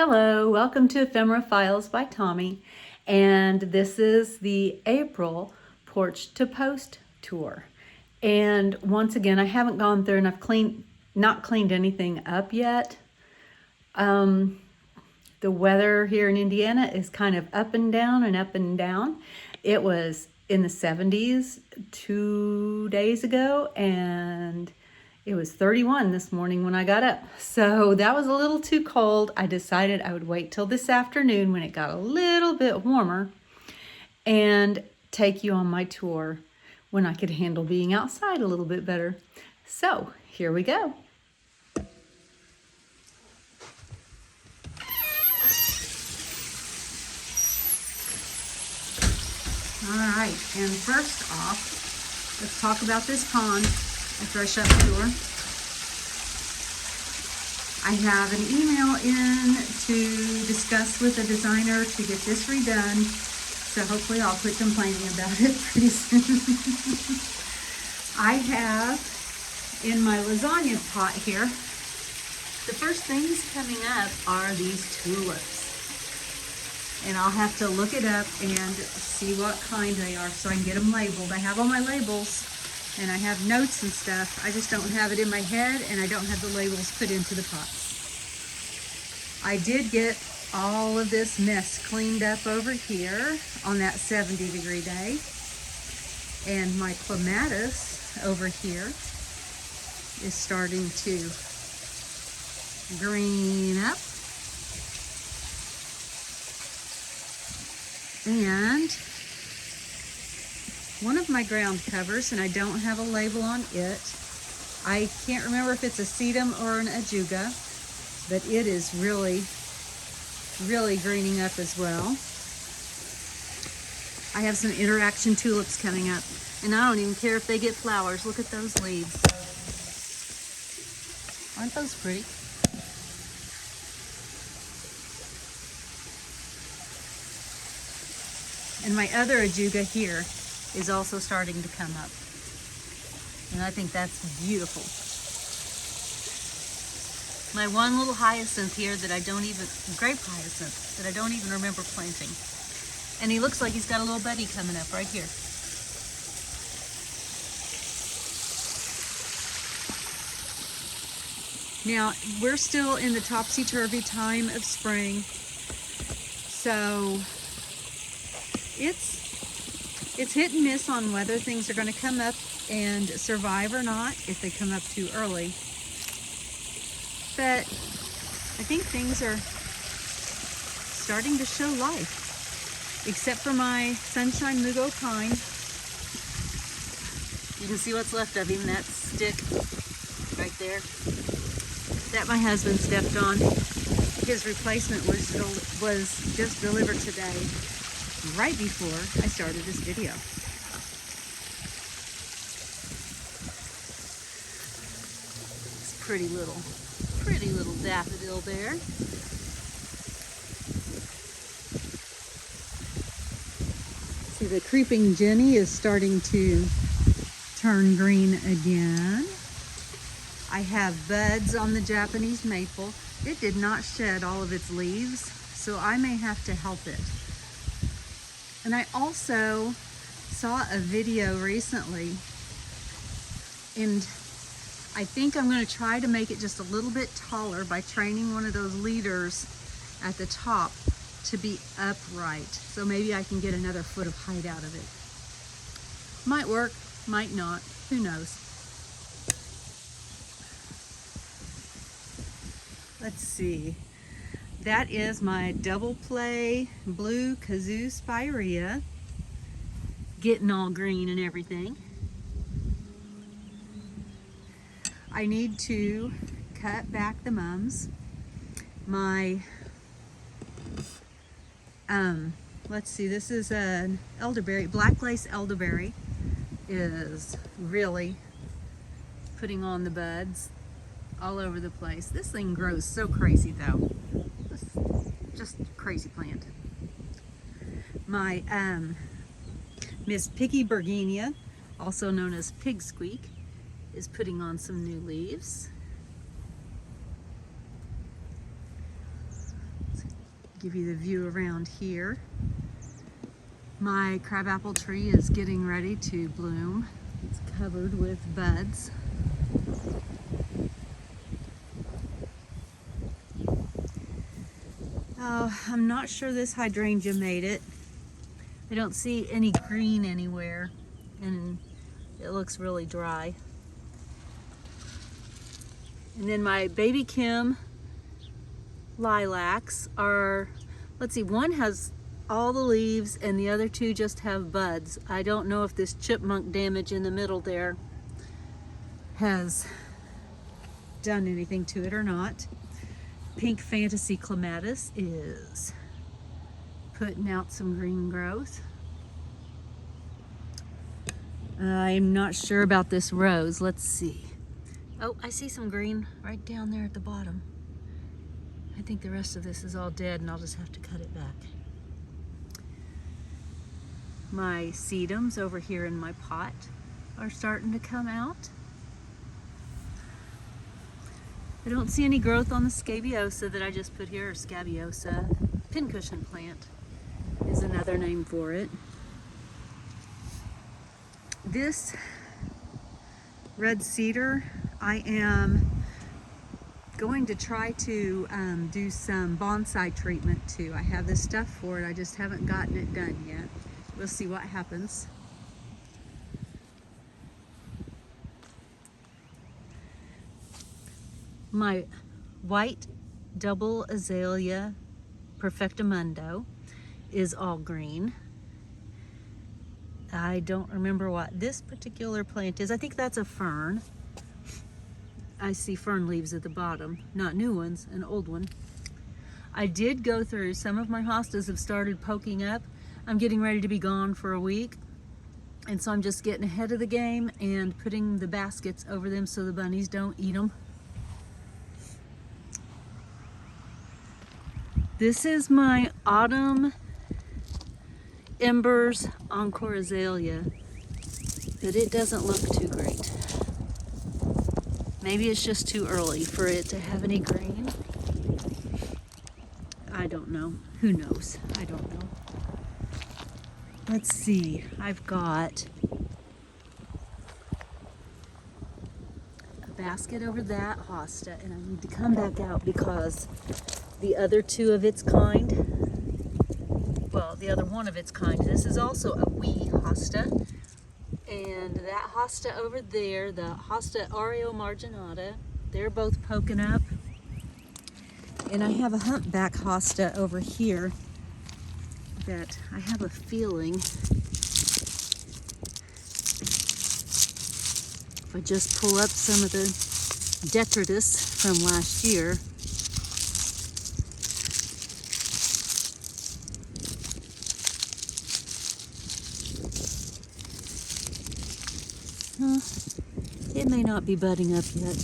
Hello, welcome to Ephemera Files by Tommy, and this is the April Porch to Post tour. And once again, I haven't gone through and I've not cleaned anything up yet. The weather here in Indiana is kind of up and down and up and down. It was in the 70s 2 days ago, and it was 31 this morning when I got up. So that was a little too cold. I decided I would wait till this afternoon when it got a little bit warmer and take you on my tour when I could handle being outside a little bit better. So here we go. All right, and first off, let's talk about this pond. After I shut my door, I have an email in to discuss with a designer to get this redone. So hopefully I'll quit complaining about it pretty soon. I have in my lasagna pot here, the first things coming up are these tulips. And I'll have to look it up and see what kind they are so I can get them labeled. I have all my labels. And I have notes and stuff. I just don't have it in my head, and I don't have the labels put into the pots. I did get all of this mess cleaned up over here on that 70-degree day. And my clematis over here is starting to green up. And one of my ground covers, and I don't have a label on it. I can't remember if it's a sedum or an ajuga, but it is really, really greening up as well. I have some interaction tulips coming up, and I don't even care if they get flowers. Look at those leaves. Aren't those pretty? And my other ajuga here is also starting to come up. And I think that's beautiful. My one little hyacinth here that I don't even, grape hyacinth, that I don't even remember planting. And he looks like he's got a little buddy coming up right here. Now, we're still in the topsy-turvy time of spring. So it's hit and miss on whether things are going to come up and survive or not if they come up too early. But I think things are starting to show life, except for my sunshine mugo pine. You can see what's left of him, that stick right there that my husband stepped on. His replacement was just delivered today, right before I started this video. It's pretty little daffodil there. See, the creeping Jenny is starting to turn green again. I have buds on the Japanese maple. It did not shed all of its leaves, so I may have to help it. And I also saw a video recently, and I think I'm going to try to make it just a little bit taller by training one of those leaders at the top to be upright. So maybe I can get another foot of height out of it. Might work, might not, who knows. Let's see. That is my double play blue kazoo spirea, getting all green and everything. I need to cut back the mums. My, let's see, this is an elderberry, black lace elderberry is really putting on the buds all over the place. This thing grows so crazy though. Just crazy plant. My Miss Piggy Bergenia, also known as Pig Squeak, is putting on some new leaves. give you the view around here. My crabapple tree is getting ready to bloom. It's covered with buds. Oh, I'm not sure this hydrangea made it. I don't see any green anywhere, and it looks really dry. And then my baby Kim lilacs are, let's see, one has all the leaves and the other two just have buds. I don't know if this chipmunk damage in the middle there has done anything to it or not. Pink Fantasy Clematis is putting out some green growth. I'm not sure about this rose. Let's see. Oh, I see some green right down there at the bottom. I think the rest of this is all dead and I'll just have to cut it back. My sedums over here in my pot are starting to come out. I don't see any growth on the scabiosa that I just put here, or scabiosa. Pincushion plant is another name for it. This red cedar, I am going to try to do some bonsai treatment too. I have this stuff for it, I just haven't gotten it done yet. We'll see what happens. My white double azalea perfectamundo is all green. I don't remember what this particular plant is. I think that's a fern. I see fern leaves at the bottom, not new ones, an old one. I did go through, some of my hostas have started poking up. I'm getting ready to be gone for a week, and so I'm just getting ahead of the game and putting the baskets over them so the bunnies don't eat them. This is my autumn embers encore azalea, but it doesn't look too great. Maybe it's just too early for it to have any green. I don't know. Who knows? I don't know. Let's see. I've got a basket over that hosta, and I need to come back out because the other two of its kind, well, the other one of its kind, this is also a wee hosta, and that hosta over there, the hosta Oreo marginata, they're both poking up, and I have a humpback hosta over here that I have a feeling, if I just pull up some of the detritus from last year, it may not be budding up yet.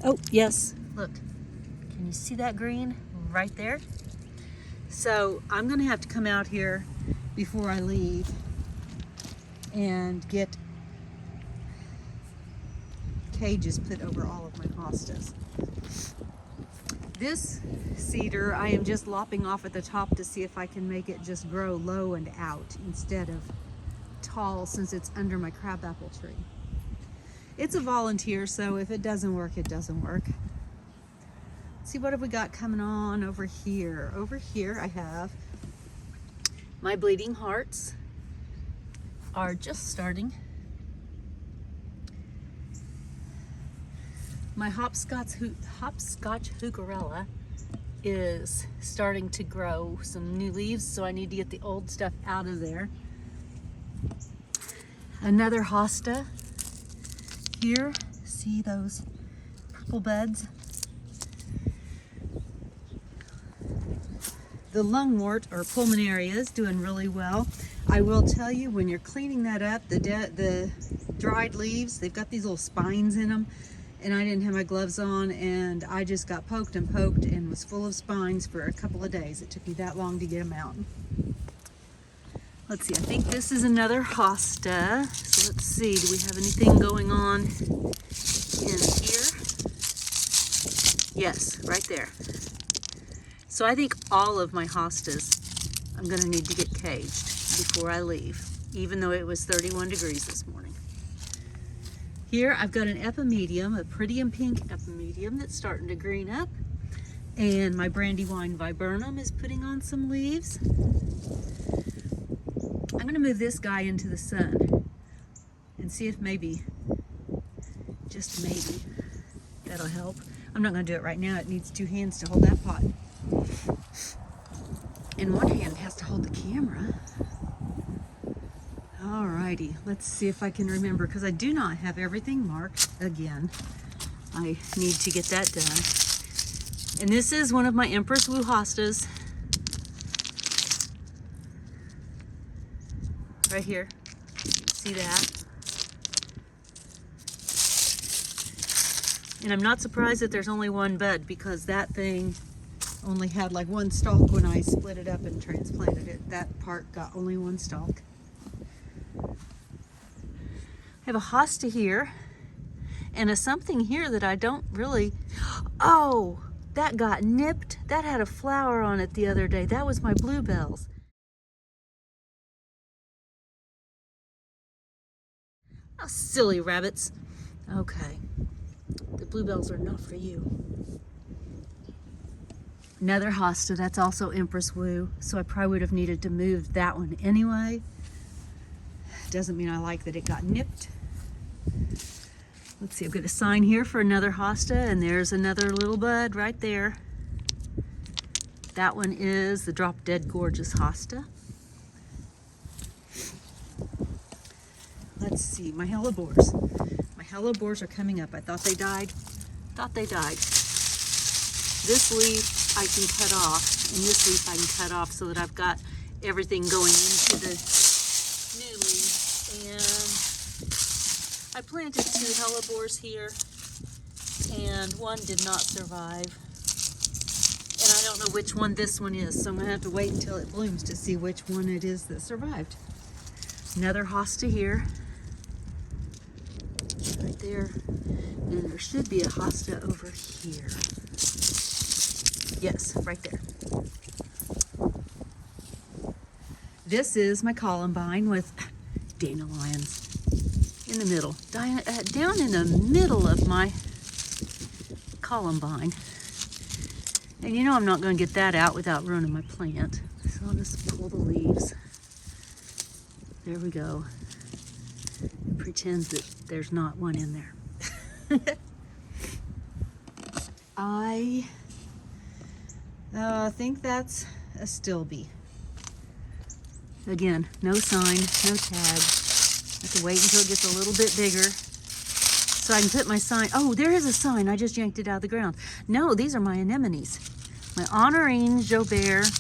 Oh, yes, look. Can you see that green right there? So I'm gonna have to come out here before I leave and get cages put over all of my hostas. This cedar, I am just lopping off at the top to see if I can make it just grow low and out instead of tall, since it's under my crabapple tree. It's a volunteer, so if it doesn't work, it doesn't work. Let's see, what have we got coming on over here? Over here I have my bleeding hearts are just starting. My hopscotch heucherella is starting to grow some new leaves, so I need to get the old stuff out of there. Another hosta here. See those purple buds? The lungwort, or pulmonaria, is doing really well. I will tell you, when you're cleaning that up, the dried leaves, they've got these little spines in them, and I didn't have my gloves on, and I just got poked and poked and was full of spines for a couple of days. It took me that long to get them out. Let's see, I think this is another hosta. So let's see, do we have anything going on in here? Yes, right there. So I think all of my hostas I'm gonna need to get caged before I leave, even though it was 31 degrees this morning. Here I've got an epimedium, a pretty and pink epimedium that's starting to green up. And my brandywine viburnum is putting on some leaves. I'm gonna move this guy into the sun and see if maybe, just maybe, that'll help. I'm not gonna do it right now. It needs 2 hands to hold that pot. And 1 hand has to hold the camera. Alrighty, let's see if I can remember, because I do not have everything marked again. I need to get that done. And this is one of my Empress Wu hostas. Right here. See that? And I'm not surprised that there's only 1 bud, because that thing only had like 1 stalk when I split it up and transplanted it. That part got only 1 stalk. I have a hosta here and a something here that I don't really, oh, that got nipped. That had a flower on it the other day. That was my bluebells. Oh, silly rabbits. Okay, the bluebells are not for you. Another hosta, that's also Empress Wu, so I probably would have needed to move that one anyway. Doesn't mean I like that it got nipped. Let's see, I've got a sign here for another hosta, and there's another little bud right there. That one is the Drop Dead Gorgeous hosta. Let's see, my hellebores. My hellebores are coming up. I thought they died. This leaf I can cut off, and this leaf I can cut off so that I've got everything going into the new leaf. And I planted 2 hellebores here, and 1 did not survive. And I don't know which one this one is, so I'm gonna have to wait until it blooms to see which one it is that survived. Another hosta here, right there. And there should be a hosta over here. Yes, right there. This is my columbine with dandelions in the middle, down in the middle of my columbine. And you know I'm not going to get that out without ruining my plant. So I'll just pull the leaves. There we go. It pretends that there's not one in there. I think that's a stilby. Again, no sign, no tag. I have to wait until it gets a little bit bigger so I can put my sign. Oh, there is a sign. I just yanked it out of the ground. No, these are my anemones. My Honorine Jobert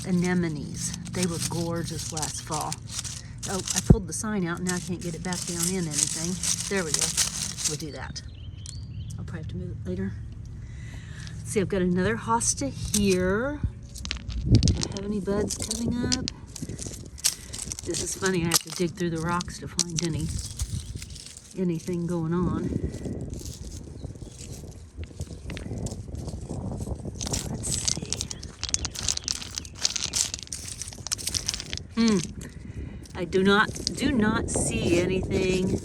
anemones. They were gorgeous last fall. Oh, I pulled the sign out and now I can't get it back down in anything. There we go. We'll do that. I'll probably have to move it later. Let's see, I've got another hosta here. Do I have any buds coming up? This is funny, I have to dig through the rocks to find anything going on. Let's see. I do not see anything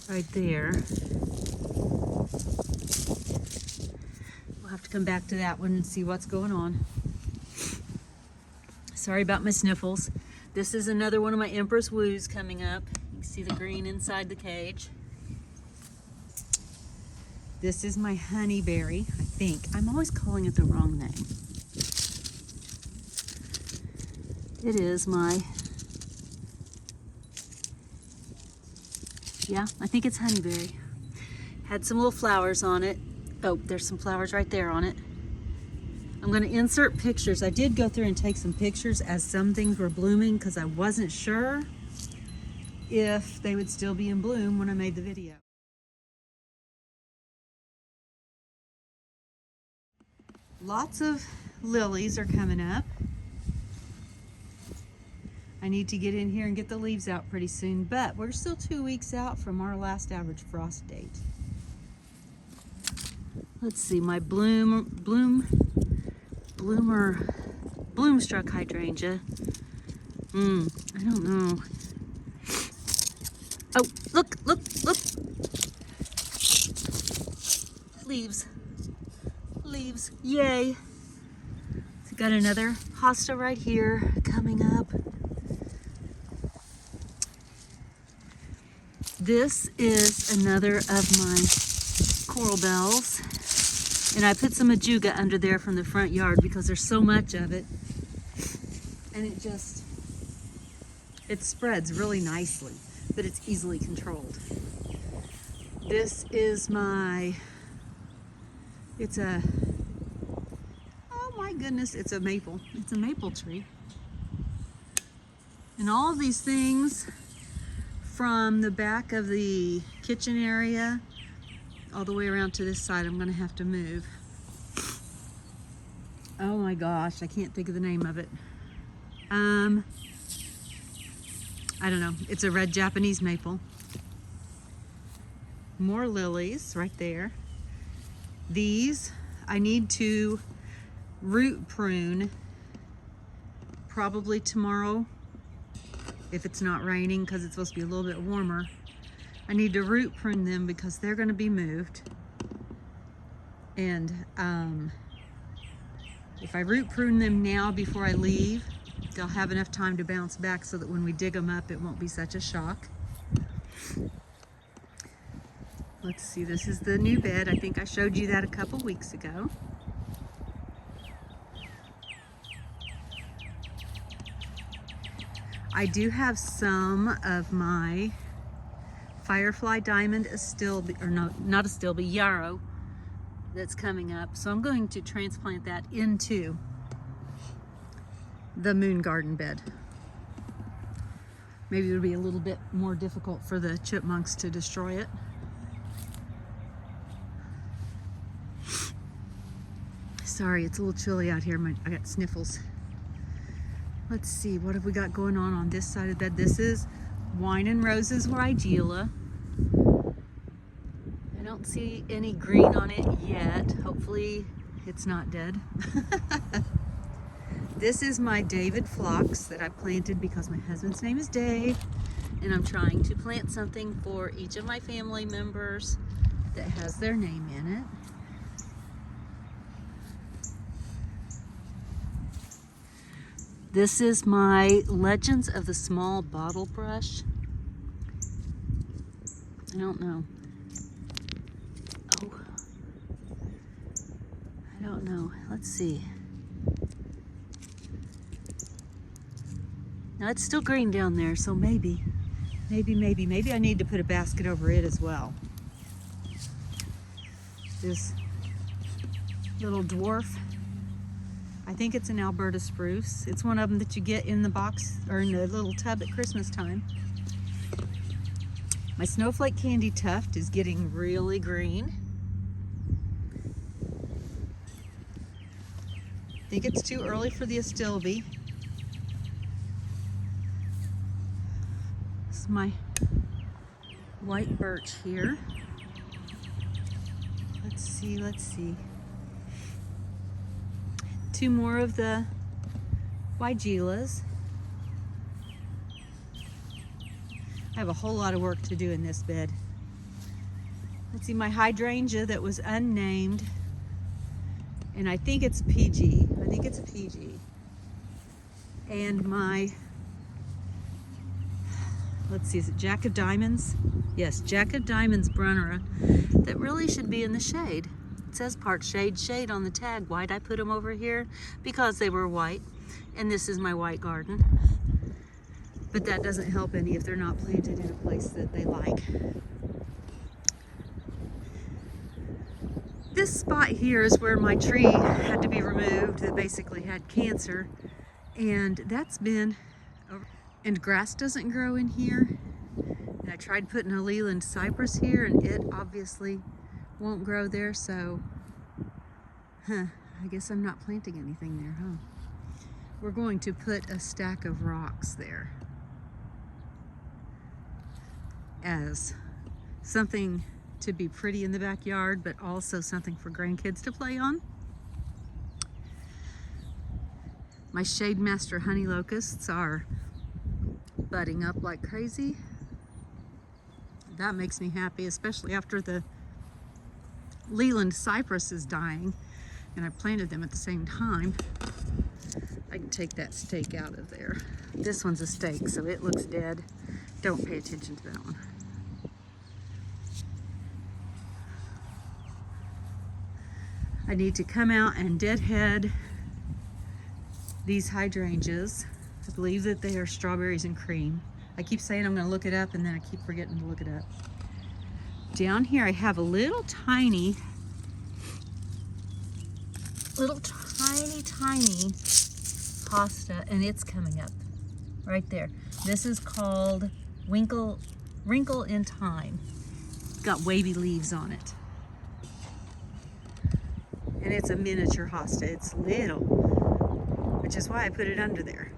right there. We'll have to come back to that one and see what's going on. Sorry about my sniffles. This is another one of my Empress Wus coming up. You can see the green inside the cage. This is my honeyberry, I think. I'm always calling it the wrong name. It is my, yeah, I think it's honeyberry. Had some little flowers on it. Oh, there's some flowers right there on it. I'm going to insert pictures. I did go through and take some pictures as some things were blooming because I wasn't sure if they would still be in bloom when I made the video. Lots of lilies are coming up. I need to get in here and get the leaves out pretty soon, but we're still 2 weeks out from our last average frost date. Let's see, my bloomstruck hydrangea. I don't know. Oh, look. Leaves, yay. So got another hosta right here coming up. This is another of my coral bells. And I put some ajuga under there from the front yard because there's so much of it. And it spreads really nicely, but it's easily controlled. This is oh my goodness, it's a maple. It's a maple tree. And all of these things from the back of the kitchen area all the way around to this side, I'm gonna have to move. Oh my gosh, I can't think of the name of it. I don't know. It's a red Japanese maple. More lilies right there. These I need to root prune probably tomorrow if it's not raining, because it's supposed to be a little bit warmer. I need to root prune them because they're going to be moved. And if I root prune them now before I leave, they'll have enough time to bounce back so that when we dig them up, it won't be such a shock. Let's see, this is the new bed. I think I showed you that a couple weeks ago. I do have some of my Firefly Diamond Astilbe, or no, not Astilbe, yarrow that's coming up. So I'm going to transplant that into the moon garden bed. Maybe it'll be a little bit more difficult for the chipmunks to destroy it. Sorry, it's a little chilly out here. I got sniffles. Let's see, what have we got going on this side of the bed? This is Wine and Roses Rigela. I don't see any green on it yet. Hopefully it's not dead. This is my David phlox that I planted because my husband's name is Dave, and I'm trying to plant something for each of my family members that has their name in it. This is my Legends of the Small Bottle Brush. I don't know. Oh, I don't know. Let's see. Now it's still green down there, so maybe I need to put a basket over it as well. This little dwarf, I think it's an Alberta spruce. It's one of them that you get in the box or in the little tub at Christmas time. My snowflake candy tuft is getting really green. I think it's too early for the Astilbe. This is my white birch here. Let's see. Two more of the Weigelas. I have a whole lot of work to do in this bed. Let's see, my hydrangea that was unnamed, and I think it's PG. I think it's a PG. And my, let's see, is it Jack of Diamonds? Yes, Jack of Diamonds Brunnera that really should be in the shade. It says part shade on the tag. Why'd I put them over here? Because they were white, and this is my white garden. But that doesn't help any if they're not planted in a place that they like. This spot here is where my tree had to be removed that basically had cancer, and that's been, and grass doesn't grow in here. And I tried putting a Leland cypress here, and it obviously won't grow there, so I guess I'm not planting anything there, huh? we're going to put a stack of rocks there as something to be pretty in the backyard, but also something for grandkids to play on. My Shade Master honey locusts are budding up like crazy. That makes me happy, especially after the Leland cypress is dying and I planted them at the same time. I can take that stake out of there. This one's a stake, so it looks dead. Don't pay attention to that one. I need to come out and deadhead these hydrangeas. I believe that they are strawberries and cream. I keep saying I'm going to look it up and then I keep forgetting to look it up. Down here I have a little tiny hosta, and it's coming up right there. This is called Wrinkle in Time. Got wavy leaves on it. And it's a miniature hosta. It's little, which is why I put it under there.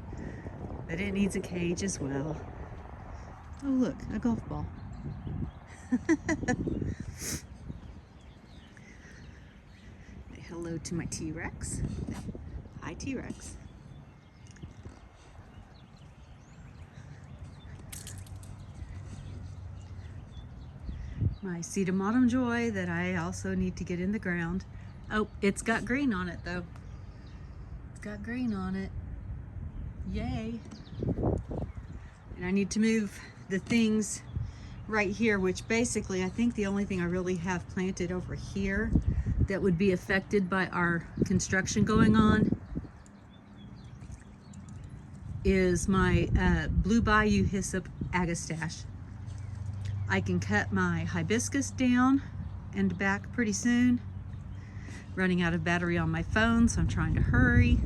But it needs a cage as well. Oh look, a golf ball. Say hello to my T-Rex. Hi, T-Rex. My sedum autumn joy that I also need to get in the ground. Oh, it's got green on it though. It's got green on it. Yay. And I need to move the things right here, which basically I think the only thing I really have planted over here that would be affected by our construction going on is my Blue Bayou hyssop agastache. I can cut my hibiscus down and back pretty soon. Running out of battery on my phone, so I'm trying to hurry.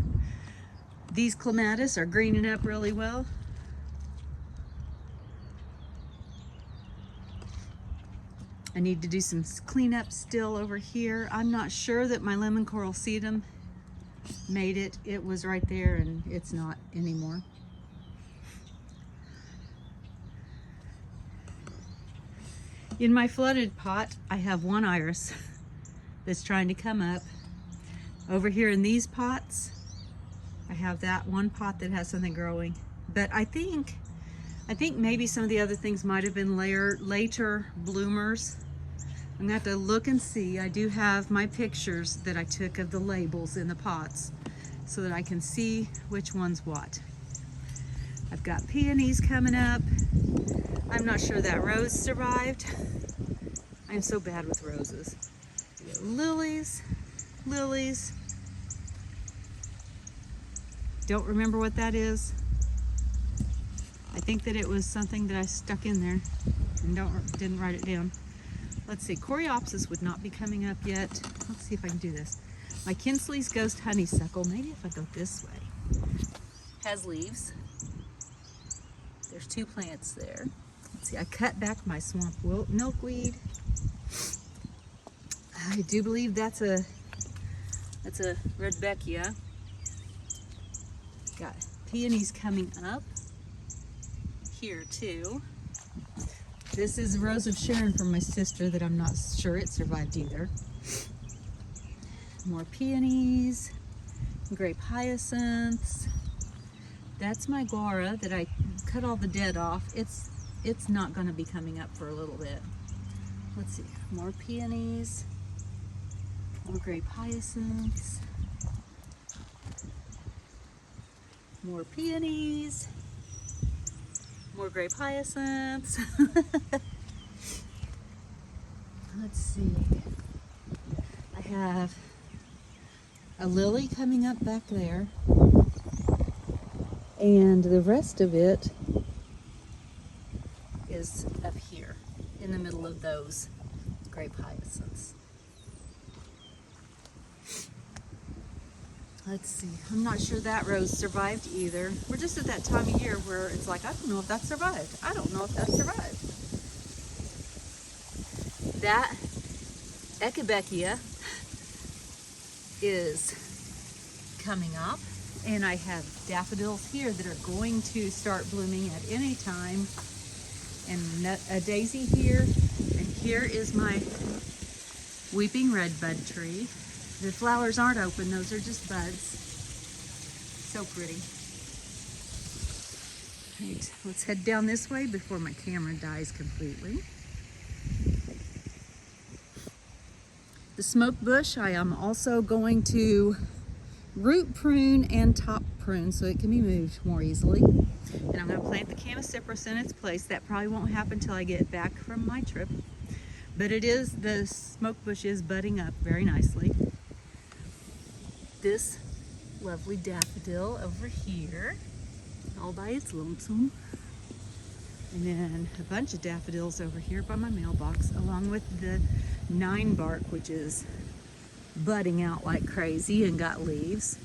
These clematis are greening up really well. I need to do some cleanup still over here. I'm not sure that my lemon coral sedum made it. It was right there and it's not anymore. In my flooded pot, I have one iris that's trying to come up. Over here in these pots, I have that one pot that has something growing. But I think maybe some of the other things might have been later bloomers. I'm gonna have to look and see. I do have my pictures that I took of the labels in the pots so that I can see which one's what. I've got peonies coming up. I'm not sure that rose survived. I'm so bad with roses. Lilies. Don't remember what that is. I think that it was something that I stuck in there and didn't write it down. Let's see, Coreopsis would not be coming up yet. Let's see if I can do this. My Kinsley's Ghost Honeysuckle, maybe if I go this way, has leaves. There's two plants there. Let's see, I cut back my swamp milkweed. I do believe that's a Rudbeckia. Got peonies coming up here too. This is Rose of Sharon from my sister that I'm not sure it survived either. More peonies, grape hyacinths. That's my guara that I cut all the dead off. It's not going to be coming up for a little bit. Let's see, more peonies, more grape hyacinths, more peonies, more grape hyacinths. Let's see, I have a lily coming up back there, and the rest of it is up here in the middle of those grape hyacinths. Let's see, I'm not sure that rose survived either. We're just at that time of year where it's like, I don't know if that survived. I don't know if that survived. That Echinacea is coming up. And I have daffodils here that are going to start blooming at any time. And a daisy here. And here is my weeping redbud tree. The flowers aren't open, those are just buds. So pretty. Right, let's head down this way before my camera dies completely. The smoke bush I am also going to root prune and top prune so it can be moved more easily. And I'm going to plant the Canacypris in its place. That probably won't happen until I get back from my trip. But the smoke bush is budding up very nicely. This lovely daffodil over here, all by its lonesome. And then a bunch of daffodils over here by my mailbox, along with the 9-bark, which is budding out like crazy and got leaves.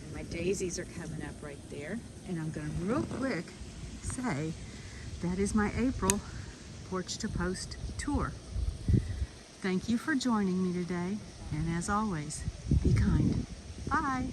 And my daisies are coming up right there. And I'm going to real quick say that is my April Porch to Post tour. Thank you for joining me today. And as always, be kind. Bye.